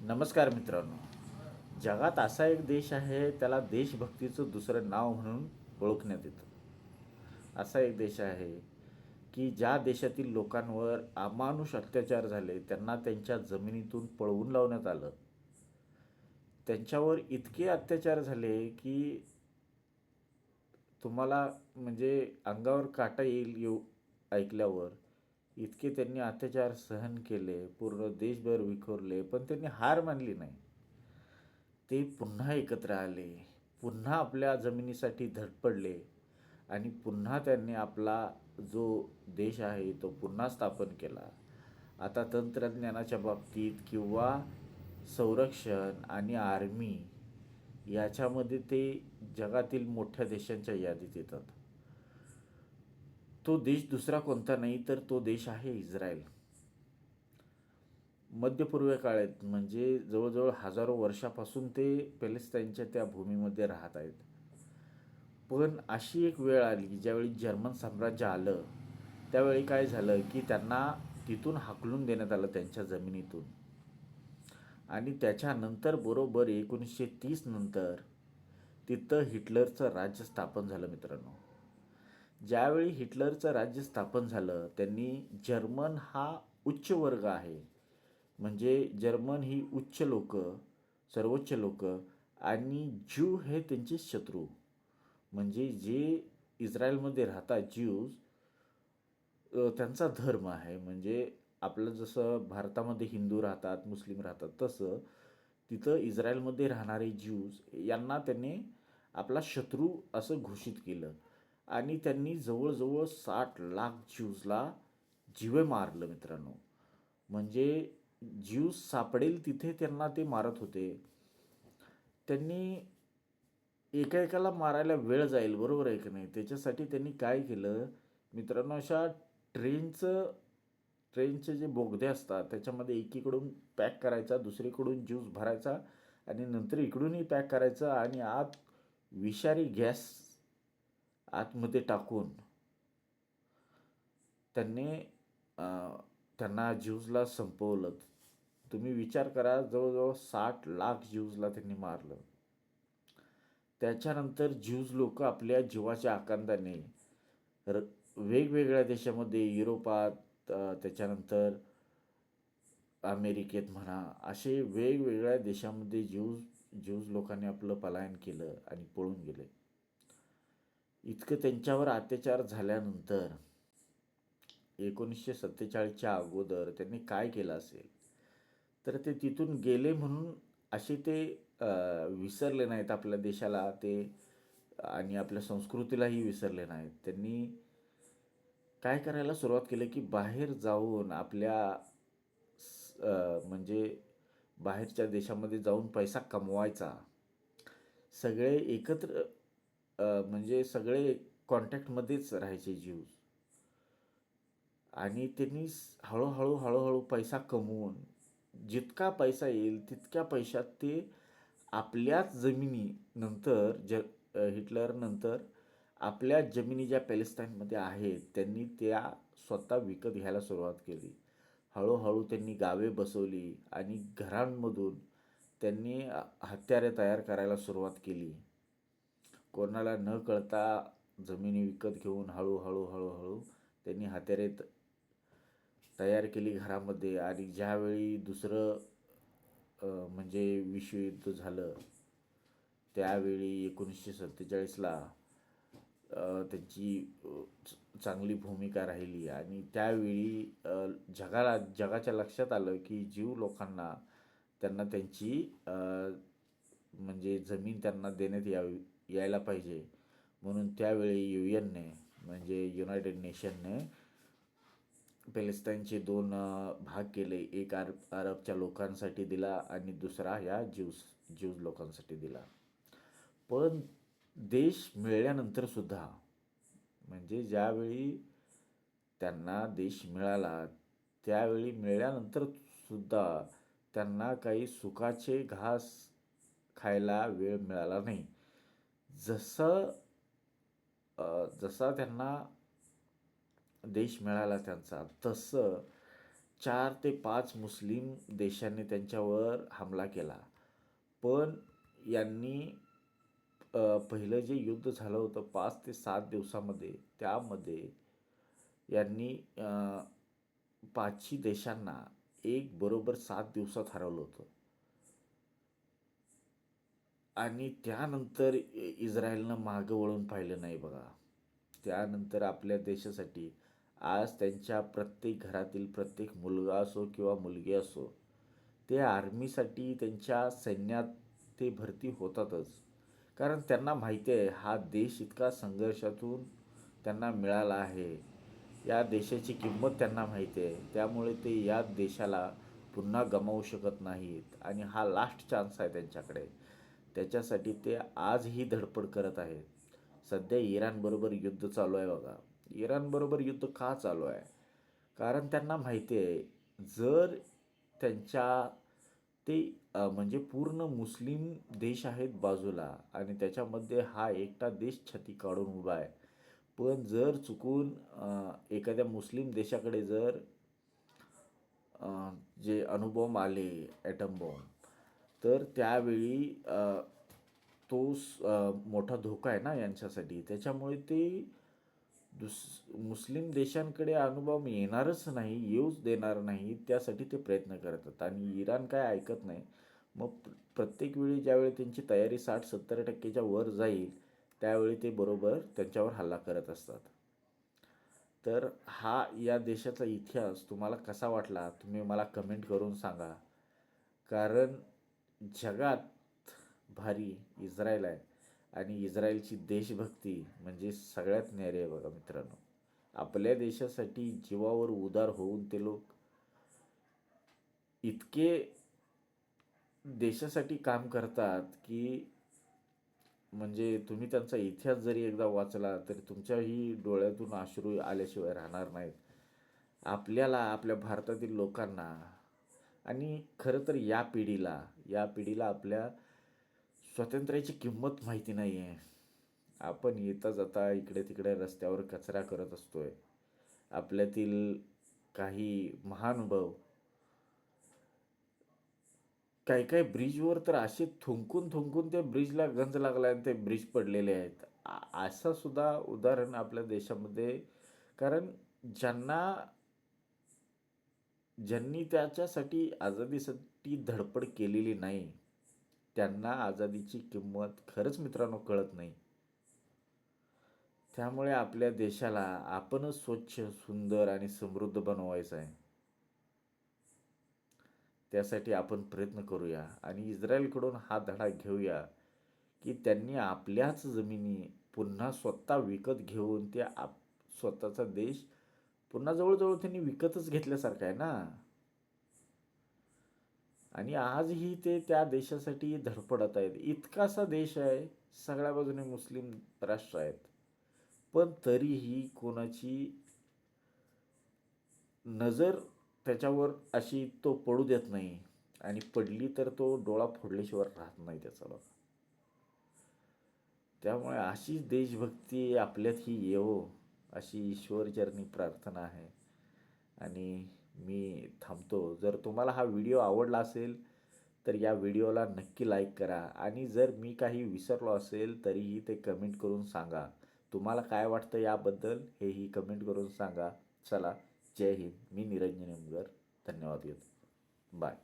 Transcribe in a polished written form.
नमस्कार मित्रांनो. जगात असा एक देश आहे त्याला देशभक्तीचं दुसरं नाव म्हणून ओळखण्यात येतं. असा एक देश आहे की ज्या देशातील लोकांवर अमानुष अत्याचार झाले, त्यांना त्यांच्या जमिनीतून पळवून लावण्यात आलं. त्यांच्यावर इतके अत्याचार झाले की तुम्हाला म्हणजे अंगावर काटा येऊ ऐकल्यावर. इतके त्यांनी अत्याचार सहन केले, पूर्ण देशभर विखुरले, पण त्यांनी हार मानली नाही. ते पुन्हा एकत्र आले, पुन्हा आपल्या जमिनीसाठी धडपडले आणि पुन्हा त्यांनी आपला जो देश आहे तो पुन्हा स्थापन केला. आता तंत्रज्ञानाच्या बाबतीत किंवा संरक्षण आणि आर्मी याच्यामध्ये ते जगातील मोठ्या देशांच्या यादीत येतात. तो देश दुसरा कोणता नाही तर तो देश आहे इस्रायल. मध्यपूर्व काळात म्हणजे जवळजवळ हजारो वर्षापासून ते पॅलेस्टाईनच्या त्या भूमीमध्ये राहत आहेत. पण अशी एक वेळ आली की ज्यावेळी जर्मन साम्राज्य आलं, त्यावेळी काय झालं की त्यांना तिथून हाकलून देण्यात आलं त्यांच्या जमिनीतून. आणि त्याच्यानंतर बरोबर 1930 नंतर तिथं हिटलरचं राज्य स्थापन झालं मित्रांनो. ज्यावेळी हिटलरचं राज्य स्थापन झालं, त्यांनी जर्मन हा उच्च वर्ग आहे, म्हणजे जर्मन ही उच्च लोक, सर्वोच्च लोक, आणि ज्यू हे त्यांचे शत्रू. म्हणजे जे इस्रायलमध्ये राहतात ज्यूज, त्यांचा धर्म आहे. म्हणजे आपलं जसं भारतामध्ये हिंदू राहतात, मुस्लिम राहतात, तसं तिथं इस्रायलमध्ये राहणारे ज्यूज यांना त्यांनी आपला शत्रू असं घोषित केलं. आणि त्यांनी जवळजवळ 60 लाख ज्यूजला जीवे मारलं मित्रांनो. म्हणजे ज्यूज सापडेल तिथे त्यांना ते मारत होते. त्यांनी एका एकाला मारायला वेळ जाईल, बरोबर आहे की नाही. त्याच्यासाठी त्यांनी काय केलं मित्रांनो, अशा ट्रेनचं ट्रेनचे जे बोगदे असतात त्याच्यामध्ये एकीकडून पॅक करायचा, दुसरीकडून ज्यूस भरायचा आणि नंतर इकडूनही पॅक करायचं आणि आत विषारी गॅस आतमध्ये टाकून त्यांनी त्यांना ज्यूजला संपवलं. तुम्ही विचार करा, जवळजवळ 60 लाख ज्यूजला त्यांनी मारलं. त्याच्यानंतर ज्यूज लोक आपल्या जीवाच्या आकांताने र वेगवेगळ्या देशामध्ये, युरोपात, त्याच्यानंतर अमेरिकेत म्हणा, असे वेगवेगळ्या देशामध्ये ज्यूज लोकांनी आपलं पलायन केलं आणि पळून गेले. इतकं त्यांच्यावर अत्याचार झाल्यानंतर 1947च्या अगोदर त्यांनी काय केलं असेल, तर ते तिथून गेले म्हणून असे ते विसरले नाहीत आपल्या देशाला ते, आणि आपल्या संस्कृतीलाही विसरले नाहीत. त्यांनी काय करायला सुरुवात केली की बाहेर जाऊन म्हणजे बाहेरच्या देशामध्ये जाऊन पैसा कमवायचा. सगळे एकत्र, म्हणजे सगळे कॉन्टॅक्टमध्येच राहायचे ज्यूज. आणि त्यांनी हळूहळू पैसा कमवून जितका पैसा येईल तितक्या पैशात ते आपल्याच जमिनी नंतर हिटलरनंतर आपल्या जमिनी ज्या पॅलेस्टाईनमध्ये आहेत त्यांनी त्या स्वतः विकत घ्यायला सुरुवात केली. हळूहळू त्यांनी गावे बसवली आणि घरांमधून त्यांनी हत्यारे तयार करायला सुरुवात केली. कोणाला न कळता जमिनी विकत घेऊन हळूहळू त्यांनी हत्यारे तयार केली घरामध्ये. आणि ज्यावेळी दुसरं म्हणजे विश्वयुद्ध झालं, त्यावेळी 1947ला त्यांची चांगली भूमिका राहिली. आणि त्यावेळी जगाच्या लक्षात आलं की जीव लोकांना त्यांना त्यांची म्हणजे जमीन त्यांना देण्यात यायला पाहिजे. म्हणून त्यावेळी UN ने, म्हणजे युनायटेड नेशनने, पॅलेस्टाईनचे 2 भाग केले. एक अरबच्या लोकांसाठी दिला आणि दुसरा ह्या ज्यूज लोकांसाठी दिला. पण देश मिळाल्यानंतर सुद्धा, म्हणजे ज्यावेळी त्यांना देश मिळाला त्यावेळी मिळाल्यानंतर सुद्धा त्यांना काही सुखाचे घास खायला वेळ मिळाला नाही. जसं जसा त्यांना देश मिळाला त्यांचा, तसं 4 ते 5 मुस्लिम देशांनी त्यांच्यावर हमला केला. पण यांनी पहिलं जे युद्ध झालं होतं 5 ते 7 दिवसामध्ये, त्यामध्ये यांनी 5ही देशांना एक बरोबर 7 दिवसात हरवलं होतं. आणि त्यानंतर इस्रायलनं मागं वळून पाहिलं नाही बघा. त्यानंतर आपल्या देशासाठी आज त्यांच्या प्रत्येक घरातील प्रत्येक मुलगा असो किंवा मुलगी असो, ते आर्मीसाठी त्यांच्या सैन्यात ते भरती होतातच. कारण त्यांना माहिती आहे हा देश इतका संघर्षातून त्यांना मिळाला आहे. या देशाची किंमत त्यांना माहिती आहे. त्यामुळे ते या देशाला पुन्हा गमावू शकत नाहीत आणि हा लास्ट चान्स आहे त्यांच्याकडे. त्याच्यासाठी ते आजही धडपड करत आहेत. सध्या इराणबरोबर युद्ध चालू आहे बघा. इराणबरोबर युद्ध का चालू आहे? कारण त्यांना माहिती आहे जर त्यांच्या ते म्हणजे पूर्ण मुस्लिम देश आहेत बाजूला आणि त्याच्यामध्ये हा एकटा देश छती काढून उभा आहे. पण जर चुकून एखाद्या मुस्लिम देशाकडे जर जे अणुबॉम्ब आले, ॲटम बॉम्ब, तर त्यावेळी तो मोठा धोका आहे ना यांच्यासाठी. त्याच्यामुळे ते मुस्लिम देशांकडे अणुबॉम्ब येणारच नाही, येऊच देणार नाही, त्यासाठी ते प्रयत्न करतात. आणि इराण काय ऐकत नाही. मग प्रत्येक वेळी ज्यावेळी त्यांची तयारी 60-70% वर जाईल, त्यावेळी ते बरोबर त्यांच्यावर हल्ला करत असतात. तर हा या देशाचा इतिहास तुम्हाला कसा वाटला तुम्ही मला कमेंट करून सांगा. कारण जगात भारी इस्रायल आहे आणि इस्रायलची देशभक्ती म्हणजे सगळ्यात न्यारी आहे बघा मित्रांनो. आपल्या देशासाठी जीवावर उदार होऊन ते लोक इतके देशासाठी काम करतात की म्हणजे तुम्ही त्यांचा इतिहास जरी एकदा वाचला तरी तुमच्याही डोळ्यातून अश्रू आल्याशिवाय राहणार नाहीत. आपल्याला, आपल्या भारतातील लोकांना आणि खरं तर या पिढीला आपल्या स्वातंत्र्याची किंमत माहिती नाही आहे. आपण येता जाता इकडे तिकडे रस्त्यावर कचरा करत असतोय. आपल्यातील काही महानुभाव काही काही ब्रिजवर तर असे थुंकून थुंकून त्या ब्रिजला गंज लागला आणि ते ब्रिज पडलेले आहेत. असं सुद्धा उदाहरण आपल्या देशामध्ये. कारण ज्यांनी त्याच्यासाठी आझादीसाठी धडपड केलेली नाही त्यांना आझादीची किंमत खरंच मित्रांनो कळत नाही. त्यामुळे आपल्या देशाला आपणच स्वच्छ, सुंदर आणि समृद्ध बनवायचं आहे. त्यासाठी आपण प्रयत्न करूया आणि इस्रायलकडून हा धडा घेऊया की त्यांनी आपल्याच जमिनी पुन्हा स्वतः विकत घेऊन ते स्वतःचा देश पुन्हा जवळजवळ त्यांनी विकतच घेतल्यासारखं आहे ना. आणि आजही ते त्या देशासाठी धडपडत आहेत. इतकासा देश आहे, सगळ्या बाजूने मुस्लिम राष्ट्र आहेत, पण तरीही कोणाची नजर त्याच्यावर अशी तो पडू देत नाही आणि पडली तर तो डोळा फोडल्याशिवाय राहत नाही त्याचा बघा. त्यामुळे अशीच देशभक्ती आपल्यातही येवो अशी ईश्वरचरणी प्रार्थना आहे. आणि मी थांबतो. जर तुम्हाला हा व्हिडिओ आवडला असेल तर या व्हिडिओला नक्की लाईक करा आणि जर मी काही विसरलो असेल तरीही ते कमेंट करून सांगा. तुम्हाला काय वाटतं याबद्दल हेही कमेंट करून सांगा. चला, जय हिंद. मी निरंजन निमगर. धन्यवाद घेतो. बाय.